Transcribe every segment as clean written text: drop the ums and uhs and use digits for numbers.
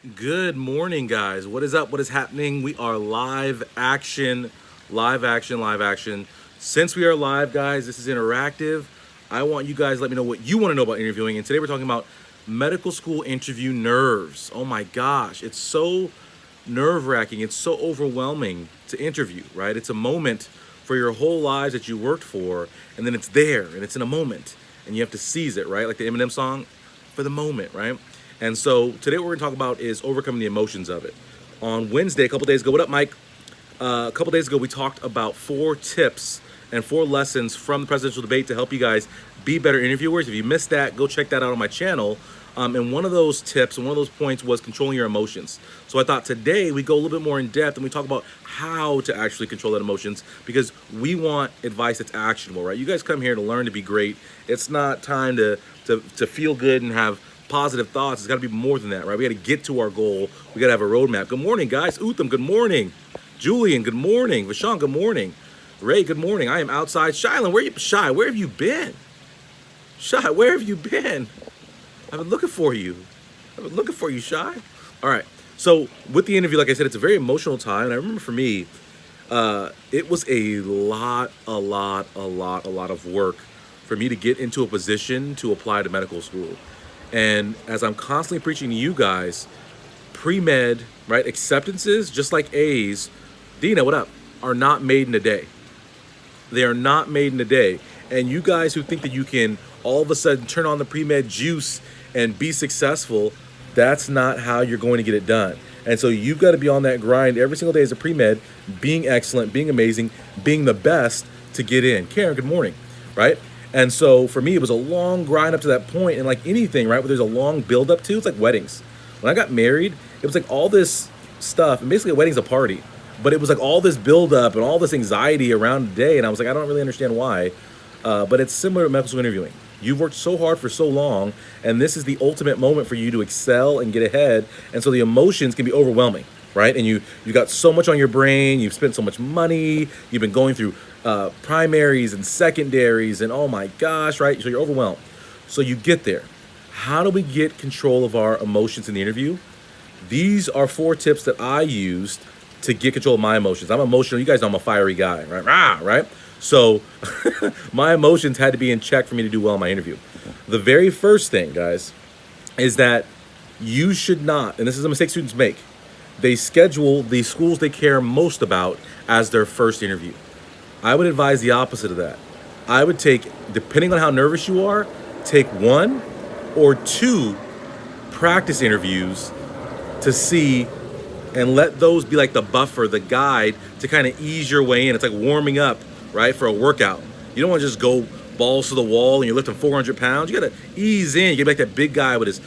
Good morning, guys. What is up? What is happening? We are live action, live action, live action. Since we are live, guys, this is interactive. I want you guys to let me know what you want to know about interviewing. And today we're talking about medical school interview nerves. Oh my gosh, it's so nerve-wracking. It's so overwhelming to interview, right? It's a moment for your whole lives that you worked for, and then it's there, and it's in a moment, and you have to seize it, right? Like the Eminem song, for the moment, right? And so today what we're gonna talk about is overcoming the emotions of it. On Wednesday, a couple days ago, what up, Mike? A couple days ago, we talked about 4 tips and 4 lessons from the presidential debate to help you guys be better interviewers. If you missed that, go check that out on my channel. And one of those tips and one of those points was controlling your emotions. So I thought today we go a little bit more in depth and we talk about how to actually control that emotions, because we want advice that's actionable, right? You guys come here to learn to be great. It's not time to feel good and have positive thoughts. It's got to be more than that, right? We got to get to our goal. We got to have a roadmap. Good morning, guys. Utham, good morning. Julian, good morning. Vashon, good morning. Ray, good morning. I am outside. Shylin, where have you been? Shy, where have you been? I've been looking for you. Shy. All right. So with the interview, like I said, it's a very emotional time. And I remember for me, it was a lot of work for me to get into a position to apply to medical school. And as I'm constantly preaching to you guys, pre-med, right, acceptances, just like A's, Dina, what up, are not made in a day. They are not made in a day. And you guys who think that you can all of a sudden turn on the pre-med juice and be successful, that's not how you're going to get it done. And so you've got to be on that grind every single day as a pre-med, being excellent, being amazing, being the best to get in. Karen, good morning, right? And so for me, it was a long grind up to that point. And like anything, right, where there's a long build up to, it's like weddings. When I got married, it was like all this stuff, and basically a wedding's a party, but it was like all this build up and all this anxiety around the day. And I was like, I don't really understand why, but it's similar to medical school interviewing. You've worked so hard for so long, and this is the ultimate moment for you to excel and get ahead. And so the emotions can be overwhelming, right? And you got so much on your brain. You've spent so much money. You've been going through primaries and secondaries, and oh my gosh, right? So you're overwhelmed. So you get there. How do we get control of our emotions in the interview? These are 4 tips that I used to get control of my emotions. I'm emotional. You guys know I'm a fiery guy, right? Right? So my emotions had to be in check for me to do well in my interview. The very first thing, guys, is that you should not, and this is a mistake students make, they schedule the schools they care most about as their first interview. I would advise the opposite of that. I would take, depending on how nervous you are, take 1 or 2 practice interviews to see, and let those be like the buffer, the guide to kind of ease your way in. It's like warming up, right, for a workout. You don't want to just go balls to the wall and you're lifting 400 pounds. You got to ease in. You get like that big guy with his,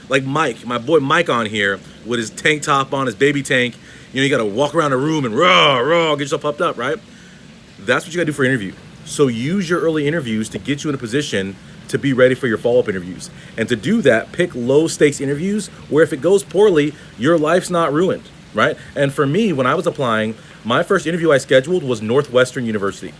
like Mike, my boy Mike on here, with his tank top on, his baby tank. You know, you got to walk around the room and get yourself pumped up, right? That's what you got to do for an interview. So use your early interviews to get you in a position to be ready for your follow-up interviews. And to do that, pick low-stakes interviews where if it goes poorly, your life's not ruined, right? And for me, when I was applying, my first interview I scheduled was Northwestern University.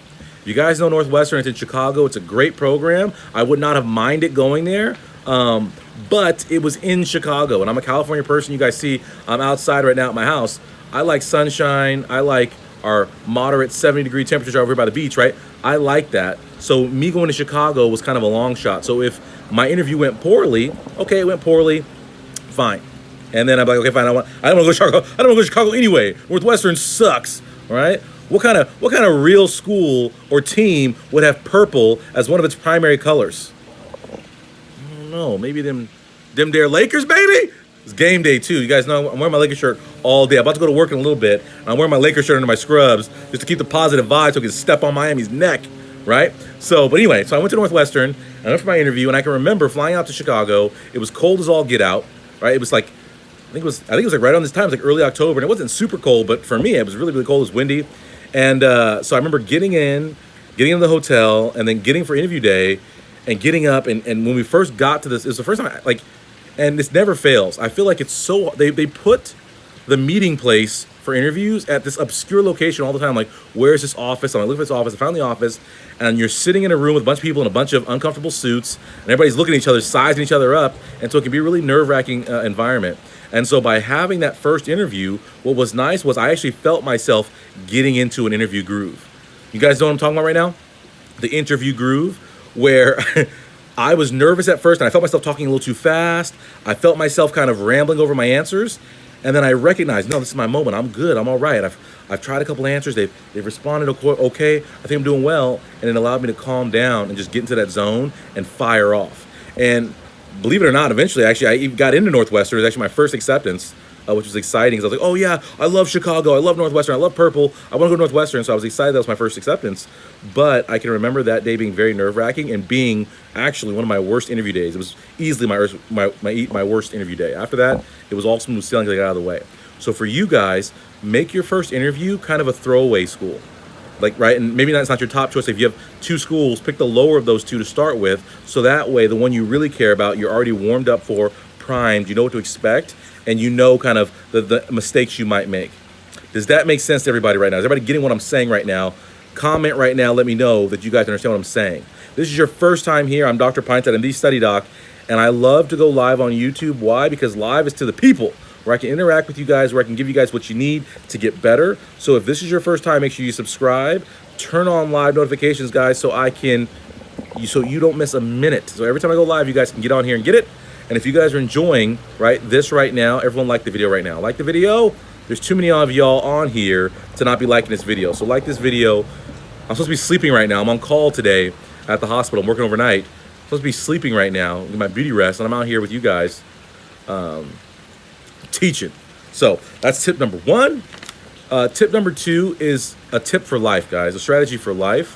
You guys know Northwestern, it's in Chicago. It's a great program. I would not have minded going there, but it was in Chicago. And I'm a California person. You guys see I'm outside right now at my house. I like sunshine. I like our moderate 70-degree temperature over here by the beach, right? I like that. So me going to Chicago was kind of a long shot. So if my interview went poorly, okay, it went poorly, fine. And then I'm like, okay, fine. I don't want to go to Chicago. I don't want to go to Chicago anyway. Northwestern sucks, all right? What kind of real school or team would have purple as one of its primary colors? I don't know. Maybe them there Lakers, baby. It's game day too. You guys know I'm wearing my Lakers shirt all day. I'm about to go to work in a little bit. I'm wearing my Lakers shirt under my scrubs just to keep the positive vibe so I can step on Miami's neck, right? So, but anyway, so I went to Northwestern. I went for my interview, and I can remember flying out to Chicago. It was cold as all get out, right? It was like, I think it was like right on this time. It was like early October, and it wasn't super cold, but for me, it was really, really cold. It was windy. And so I remember getting into the hotel, and then getting for interview day, and getting up. And when we first got to this, it was the first time, and this never fails. I feel like it's so, they put the meeting place for interviews at this obscure location all the time. Like, where's this office? I'm like, look for this office. I found the office, and you're sitting in a room with a bunch of people in a bunch of uncomfortable suits, and everybody's looking at each other, sizing each other up, and so it can be a really nerve-wracking environment. And so by having that first interview, what was nice was I actually felt myself getting into an interview groove. You guys know what I'm talking about right now? The interview groove, where I was nervous at first and I felt myself talking a little too fast. I felt myself kind of rambling over my answers. And then I recognized, no, this is my moment. I'm good. I'm all right. I've tried a couple answers. They've responded okay. I think I'm doing well. And it allowed me to calm down and just get into that zone and fire off. And believe it or not, eventually, actually, I even got into Northwestern. It was actually my first acceptance, which was exciting. Because I was like, oh yeah, I love Chicago. I love Northwestern. I love purple. I want to go to Northwestern. So I was excited that was my first acceptance. But I can remember that day being very nerve-wracking and being actually one of my worst interview days. It was easily my worst interview day. After that, it was all smooth sailing because I got out of the way. So for you guys, make your first interview kind of a throwaway school. Like, right, and maybe that's not your top choice. If you have two schools, pick the lower of those two to start with. So that way, the one you really care about, you're already warmed up for, primed, you know what to expect, and you know kind of the mistakes you might make. Does that make sense to everybody right now? Is everybody getting what I'm saying right now? Comment right now, let me know that you guys understand what I'm saying. This is your first time here. I'm Dr. Pinesett, I'm the Study Doc, and I love to go live on YouTube. Why? Because live is to the people, where I can interact with you guys, where I can give you guys what you need to get better. So if this is your first time, make sure you subscribe, turn on live notifications, guys, so you don't miss a minute. So every time I go live, you guys can get on here and get it. And if you guys are enjoying this right now, everyone like the video right now. Like the video. There's too many of y'all on here to not be liking this video. So like this video. I'm supposed to be sleeping right now. I'm on call today at the hospital. I'm working overnight. I'm supposed to be sleeping right now, get my beauty rest, and I'm out here with you guys teaching. So that's tip number one. Tip number two is a tip for life, guys, a strategy for life.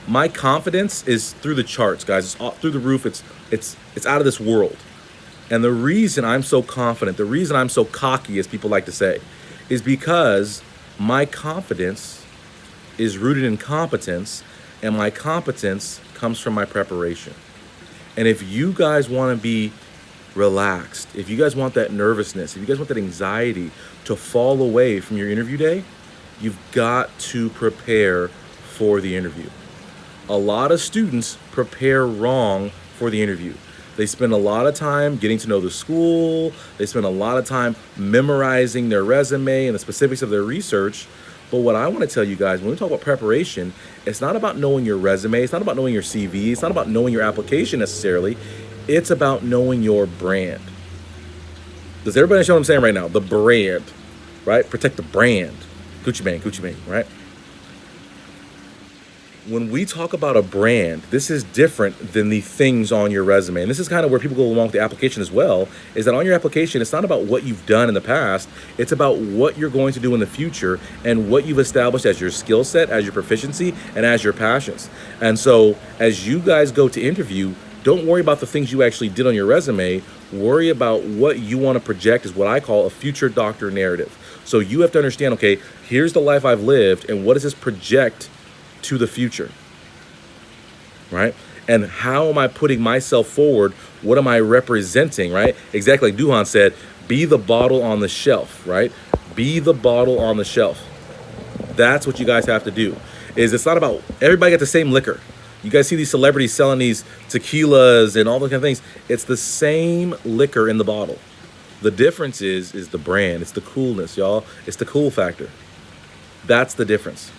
My confidence is through the charts, guys. It's through the roof. It's out of this world. And the reason I'm so confident, the reason I'm so cocky, as people like to say, is because my confidence is rooted in competence, and my competence comes from my preparation. And if you guys want to be relaxed, if you guys want that nervousness, if you guys want that anxiety to fall away from your interview day, you've got to prepare for the interview. A lot of students prepare wrong for the interview. They spend a lot of time getting to know the school. They spend a lot of time memorizing their resume and the specifics of their research. But what I want to tell you guys, when we talk about preparation, it's not about knowing your resume. It's not about knowing your CV. It's not about knowing your application necessarily. It's about knowing your brand. Does everybody understand what I'm saying right now? The brand, right? Protect the brand. Gucci Mane, right? When we talk about a brand, this is different than the things on your resume. And this is kind of where people go along with the application as well, is that on your application, it's not about what you've done in the past. It's about what you're going to do in the future and what you've established as your skill set, as your proficiency, and as your passions. And so as you guys go to interview, don't worry about the things you actually did on your resume. Worry about what you want to project as what I call a future doctor narrative. So you have to understand, okay, here's the life I've lived, and what does this project to the future, right? And how am I putting myself forward? What am I representing, right? Exactly like Duhan said, be the bottle on the shelf, right? Be the bottle on the shelf. That's what you guys have to do. It's not about everybody got the same liquor. You guys see these celebrities selling these tequilas and all those kind of things. It's the same liquor in the bottle. The difference is the brand. It's the coolness, y'all. It's the cool factor. That's the difference.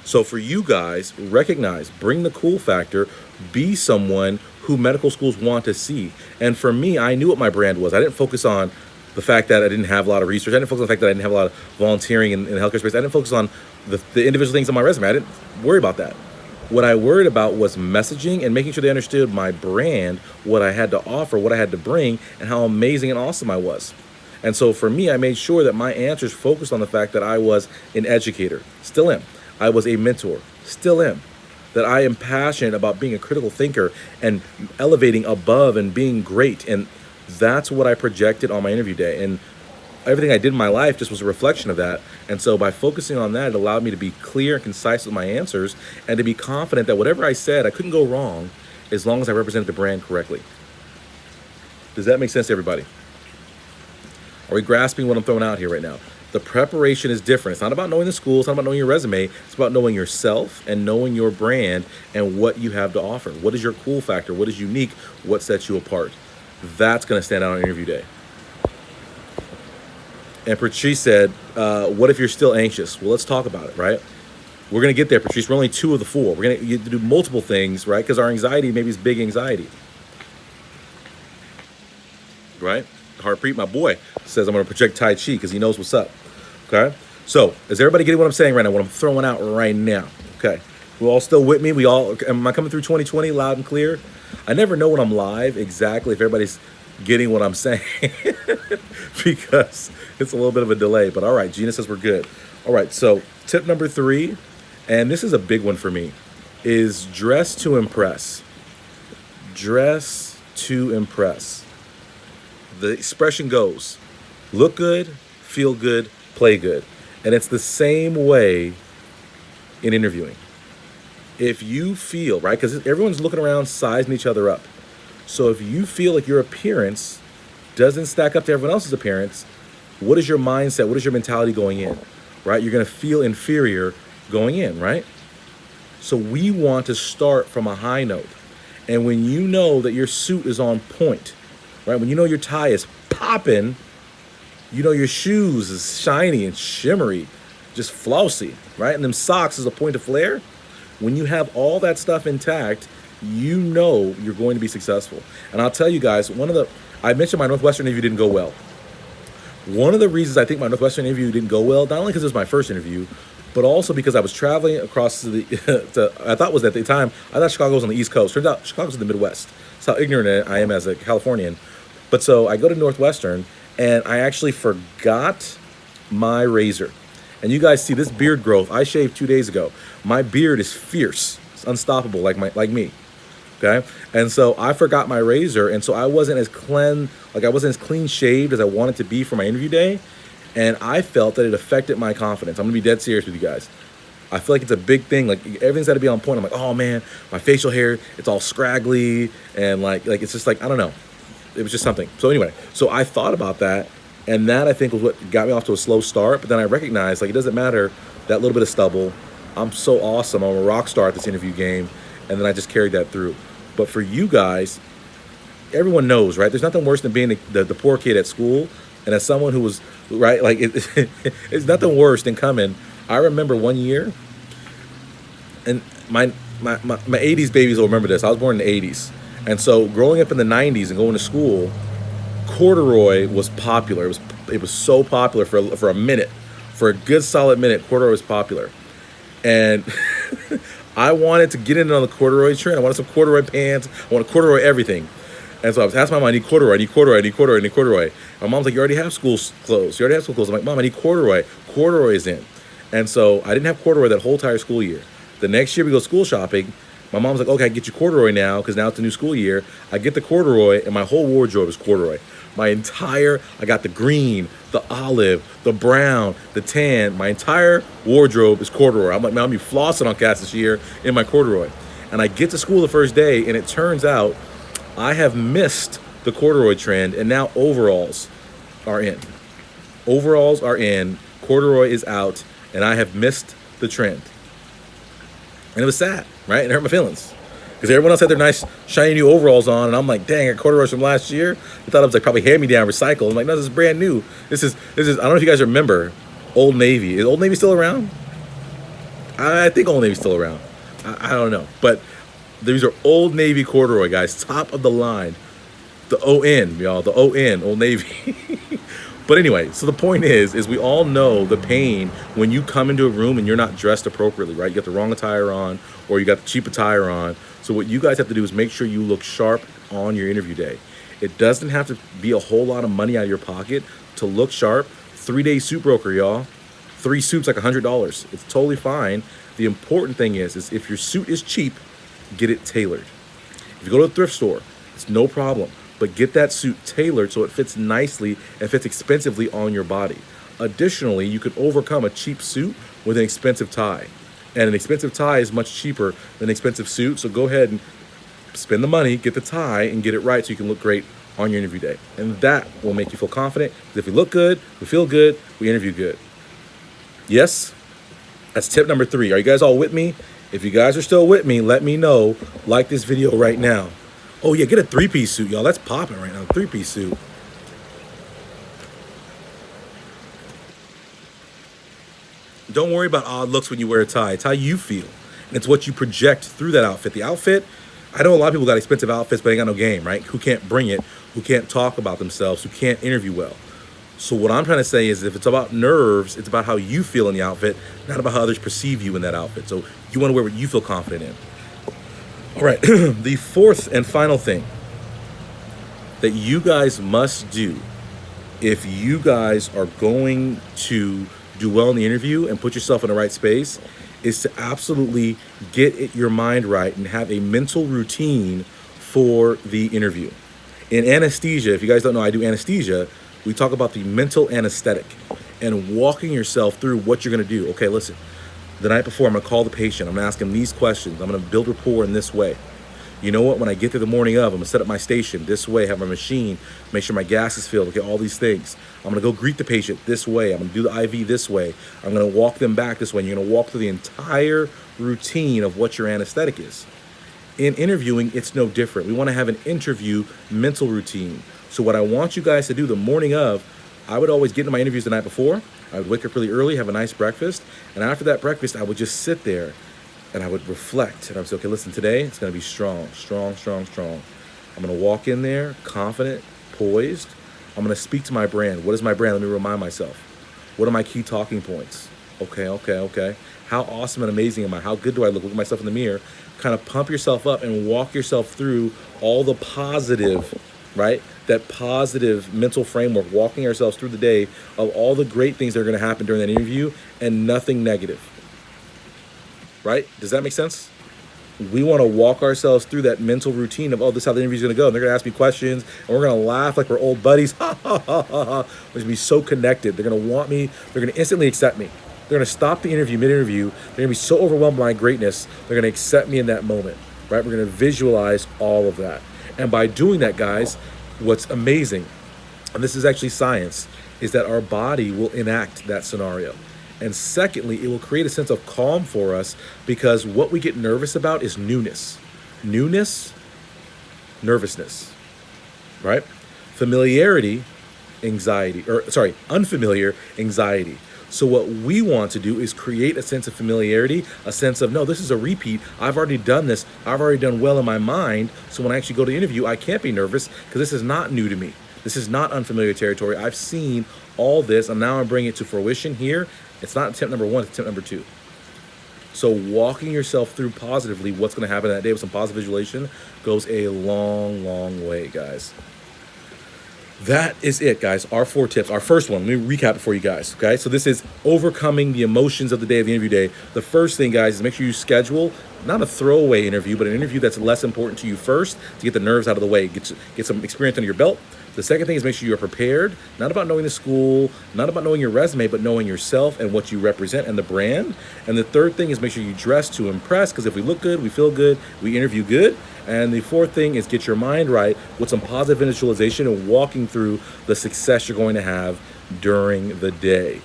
So for you guys, recognize, bring the cool factor, be someone who medical schools want to see. And for me, I knew what my brand was. I didn't focus on the fact that I didn't have a lot of research. I didn't focus on the fact that I didn't have a lot of volunteering in the healthcare space. I didn't focus on the individual things on my resume. I didn't worry about that. What I worried about was messaging and making sure they understood my brand, what I had to offer, what I had to bring, and how amazing and awesome I was. And so for me, I made sure that my answers focused on the fact that I was an educator, still am. I was a mentor, still am. That I am passionate about being a critical thinker and elevating above and being great. And that's what I projected on my interview day. And everything I did in my life just was a reflection of that. And so by focusing on that, it allowed me to be clear and concise with my answers and to be confident that whatever I said, I couldn't go wrong as long as I represented the brand correctly. Does that make sense to everybody? Are we grasping what I'm throwing out here right now? The preparation is different. It's not about knowing the school. It's not about knowing your resume. It's about knowing yourself and knowing your brand and what you have to offer. What is your cool factor? What is unique? What sets you apart? That's going to stand out on interview day. And Patrice said, what if you're still anxious? Well, let's talk about it, right? We're going to get there, Patrice. We're only 2 of the 4. We're going to do multiple things, right? Because our anxiety maybe is big anxiety, right? Harpreet, my boy, says I'm going to project Tai Chi because he knows what's up. Okay, so is everybody getting what I'm saying right now? What I'm throwing out right now? Okay, we're all still with me. Am I coming through 2020 loud and clear? I never know when I'm live exactly if everybody's getting what I'm saying because it's a little bit of a delay. But all right, Gina says we're good. All right, so tip number 3, and this is a big one for me, is dress to impress. Dress to impress. The expression goes, look good, feel good, play good. And it's the same way in interviewing. If you feel, right, because everyone's looking around sizing each other up. So if you feel like your appearance doesn't stack up to everyone else's appearance, what is your mindset? What is your mentality going in, right? You're going to feel inferior going in, right? So we want to start from a high note. And when you know that your suit is on point, right? When you know your tie is popping, you know your shoes is shiny and shimmery, just flossy, right? And them socks is a point of flare. When you have all that stuff intact, you know you're going to be successful. And I'll tell you guys, I mentioned my Northwestern interview didn't go well. One of the reasons I think my Northwestern interview didn't go well, not only because it was my first interview, but also because I was traveling across I thought was at the time, I thought Chicago was on the East Coast. Turns out Chicago's in the Midwest. That's how ignorant I am as a Californian. But so I go to Northwestern, and I actually forgot my razor. And you guys see this beard growth. I shaved 2 days ago. My beard is fierce. It's unstoppable, like me. Okay? And so I forgot my razor, and so I wasn't as clean shaved as I wanted to be for my interview day. And I felt that it affected my confidence. I'm gonna be dead serious with you guys. I feel like it's a big thing. Like everything's got to be on point. I'm like, oh man, my facial hair, it's all scraggly, and like it's just like, I don't know. It was just something. So anyway, so I thought about that, and that I think was what got me off to a slow start. But then I recognized, like, it doesn't matter that little bit of stubble. I'm so awesome. I'm a rock star at this interview game, and then I just carried that through. But for you guys, everyone knows, right? There's nothing worse than being the poor kid at school, and as someone who was, right, like it's nothing worse than coming. I remember one year, and my 80s babies will remember this. I was born in the 80s. And so growing up in the 90s and going to school, corduroy was popular. It was so popular for a minute. For a good solid minute, corduroy was popular. And I wanted to get in on the corduroy trend. I wanted some corduroy pants. I wanted corduroy everything. And so I was asking my mom, I need corduroy, I need corduroy, I need corduroy, I need corduroy. My mom's like, you already have school clothes. You already have school clothes. I'm like, Mom, I need corduroy. Corduroy is in. And so I didn't have corduroy that whole entire school year. The next year we go school shopping. My mom's like, okay, I get you corduroy now because now it's a new school year. I get the corduroy, and my whole wardrobe is corduroy. I got the green, the olive, the brown, the tan. My entire wardrobe is corduroy. I'm like, man, I'm going to be flossing on cats this year in my corduroy. And I get to school the first day, and it turns out I have missed the corduroy trend, and now overalls are in. Overalls are in, corduroy is out, and I have missed the trend. And it was sad, right? And it hurt my feelings. Because everyone else had their nice, shiny new overalls on, and I'm like, dang, I got corduroys from last year. I thought it was like probably hand-me-down, recycled. I'm like, no, this is brand new. This is. I don't know if you guys remember Old Navy. Is Old Navy still around? I think Old Navy's still around. I don't know. But these are Old Navy corduroy, guys. Top of the line. The ON, y'all. The ON, Old Navy. But anyway, so the point is we all know the pain when you come into a room and you're not dressed appropriately, right? You got the wrong attire on, or you got the cheap attire on. So what you guys have to do is make sure you look sharp on your interview day. It doesn't have to be a whole lot of money out of your pocket to look sharp. 3-day suit broker, y'all. 3 suits like $100. It's totally fine. The important thing is if your suit is cheap, get it tailored. If you go to a thrift store, it's no problem. But get that suit tailored so it fits nicely and fits expensively on your body. Additionally, you could overcome a cheap suit with an expensive tie. And an expensive tie is much cheaper than an expensive suit. So go ahead and spend the money, get the tie, and get it right so you can look great on your interview day. And that will make you feel confident. If we look good, we feel good, we interview good. Yes? That's tip number 3. Are you guys all with me? If you guys are still with me, let me know. Like this video right now. Oh yeah, get a 3-piece suit, y'all. That's popping right now. 3-piece suit. Don't worry about odd looks when you wear a tie. It's how you feel. And it's what you project through that outfit. The outfit, I know a lot of people got expensive outfits, but ain't got no game, right? Who can't bring it, who can't talk about themselves, who can't interview well. So what I'm trying to say is if it's about nerves, it's about how you feel in the outfit, not about how others perceive you in that outfit. So you want to wear what you feel confident in. All right, the 4th and final thing that you guys must do if you guys are going to do well in the interview and put yourself in the right space is to absolutely get your mind right and have a mental routine for the interview. In anesthesia, if you guys don't know, I do anesthesia. We talk about the mental anesthetic and walking yourself through what you're going to do. Okay, listen, the night before, I'm going to call the patient. I'm going to ask him these questions. I'm going to build rapport in this way. You know what? When I get there the morning of, I'm going to set up my station this way, have my machine, make sure my gas is filled, okay, all these things. I'm going to go greet the patient this way. I'm going to do the IV this way. I'm going to walk them back this way. And you're going to walk through the entire routine of what your anesthetic is. In interviewing, it's no different. We want to have an interview mental routine. So what I want you guys to do the morning of, I would always get into my interviews the night before. I would wake up really early, have a nice breakfast. And after that breakfast, I would just sit there and I would reflect. And I would say, okay, listen, today it's going to be strong, strong, strong, strong. I'm going to walk in there confident, poised. I'm going to speak to my brand. What is my brand? Let me remind myself. What are my key talking points? Okay. How awesome and amazing am I? How good do I look? Look at myself in the mirror. Kind of pump yourself up and walk yourself through all the positive, right? That positive mental framework, walking ourselves through the day of all the great things that are going to happen during that interview and nothing negative, right? Does that make sense? We want to walk ourselves through that mental routine of, oh, this is how the interview's going to go. And they're going to ask me questions and we're going to laugh like we're old buddies. Ha, ha, ha, ha, ha. We're going to be so connected. They're going to want me. They're going to instantly accept me. They're going to stop the interview mid-interview. They're going to be so overwhelmed by my greatness. They're going to accept me in that moment, right? We're going to visualize all of that. And by doing that, guys, what's amazing, and this is actually science, is that our body will enact that scenario. And secondly, it will create a sense of calm for us because what we get nervous about is newness. Newness, nervousness, right? Familiarity, anxiety, unfamiliar, anxiety. So what we want to do is create a sense of familiarity, a sense of, no, this is a repeat. I've already done this. I've already done well in my mind. So when I actually go to interview, I can't be nervous because this is not new to me. This is not unfamiliar territory. I've seen all this, and now I'm bringing it to fruition here. It's not tip number 1, it's tip number 2. So walking yourself through positively what's going to happen that day with some positive visualization goes a long, long way, guys. That is it, guys. Our 4 tips. Our first one, let me recap it for you guys, okay? So this is overcoming the emotions of the day of the interview day. The first thing, guys, is make sure you schedule not a throwaway interview, but an interview that's less important to you first to get the nerves out of the way, get some experience under your belt. The second thing is make sure you're prepared, not about knowing the school, not about knowing your resume, but knowing yourself and what you represent and the brand. And the third thing is make sure you dress to impress, because if we look good, we feel good, we interview good. And the fourth thing is get your mind right with some positive visualization and walking through the success you're going to have during the day.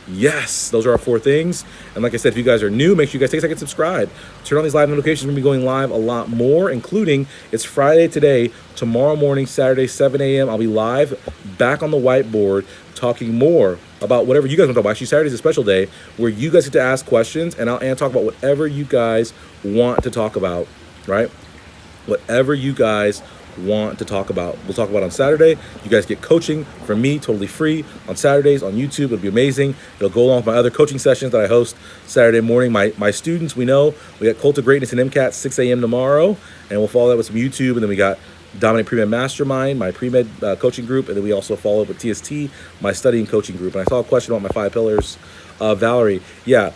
Yes, those are our 4 things. And like I said, if you guys are new, make sure you guys take a second, subscribe. Turn on these live notifications. We're going to be going live a lot more, including it's Friday today, tomorrow morning, Saturday, 7 a.m. I'll be live back on the whiteboard talking more about whatever you guys want to talk about. Actually, Saturday's a special day where you guys get to ask questions and I'll talk about whatever you guys want to talk about, right? Whatever you guys want to talk about. We'll talk about on Saturday. You guys get coaching from me totally free on Saturdays on YouTube. It'll be amazing. It'll go along with my other coaching sessions that I host Saturday morning. My students, we know we got Cult of Greatness and MCAT 6 a.m. tomorrow, and we'll follow that with some YouTube, and then we got Dominate Premed Mastermind, my Premed coaching group, and then we also follow up with TST, my studying coaching group. And I saw a question about my 5 pillars. Valerie, yeah,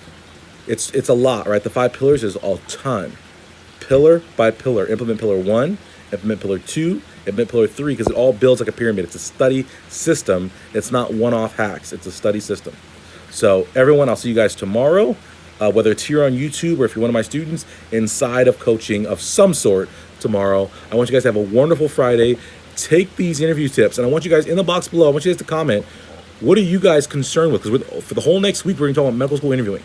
it's a lot, right? The 5 pillars is a ton. Pillar by pillar. Implement pillar 1, implement pillar 2, implement pillar 3, because it all builds like a pyramid. It's a study system. It's not one-off hacks. It's a study system. So everyone, I'll see you guys tomorrow, whether it's here on YouTube or if you're one of my students, inside of coaching of some sort tomorrow. I want you guys to have a wonderful Friday. take these interview tips, and I want you guys in the box below, I want you guys to comment, what are you guys concerned with? Because for the whole next week, we're going to talk about medical school interviewing.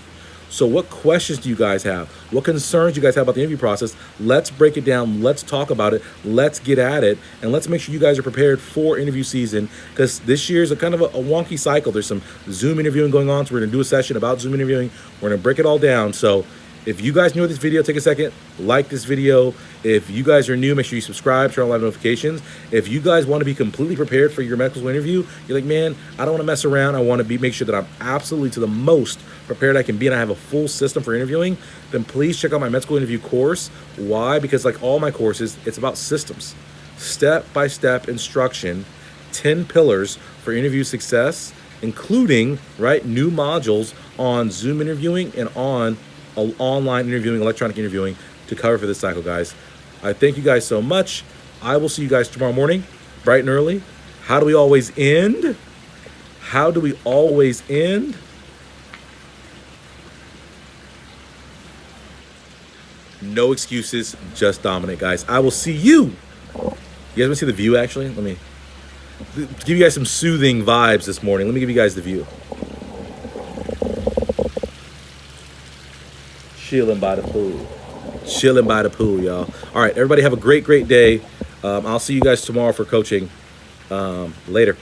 So what questions do you guys have? What concerns do you guys have about the interview process? Let's break it down. Let's talk about it. Let's get at it. And let's make sure you guys are prepared for interview season, because this year is a kind of a wonky cycle. There's some Zoom interviewing going on, so we're going to do a session about Zoom interviewing. We're going to break it all down. So if you guys knew this video, take a second, like this video. If you guys are new, make sure you subscribe, turn on live notifications. If you guys want to be completely prepared for your medical school interview, you're like, man, I don't want to mess around. I want to make sure that I'm absolutely to the most prepared I can be, and I have a full system for interviewing, then please check out my medical interview course. Why? Because like all my courses, it's about systems, step-by-step instruction, 10 pillars for interview success, including new modules on Zoom interviewing and on online interviewing, electronic interviewing to cover for this cycle, guys. I thank you guys so much. I will see you guys tomorrow morning, bright and early. How do we always end? How do we always end? No excuses, just dominate, guys. I will see you. You guys want to see the view, actually? Let me give you guys some soothing vibes this morning. Let me give you guys the view. Chilling by the pool. Chilling by the pool, y'all. All right, everybody have a great, great day. I'll see you guys tomorrow for coaching. Later.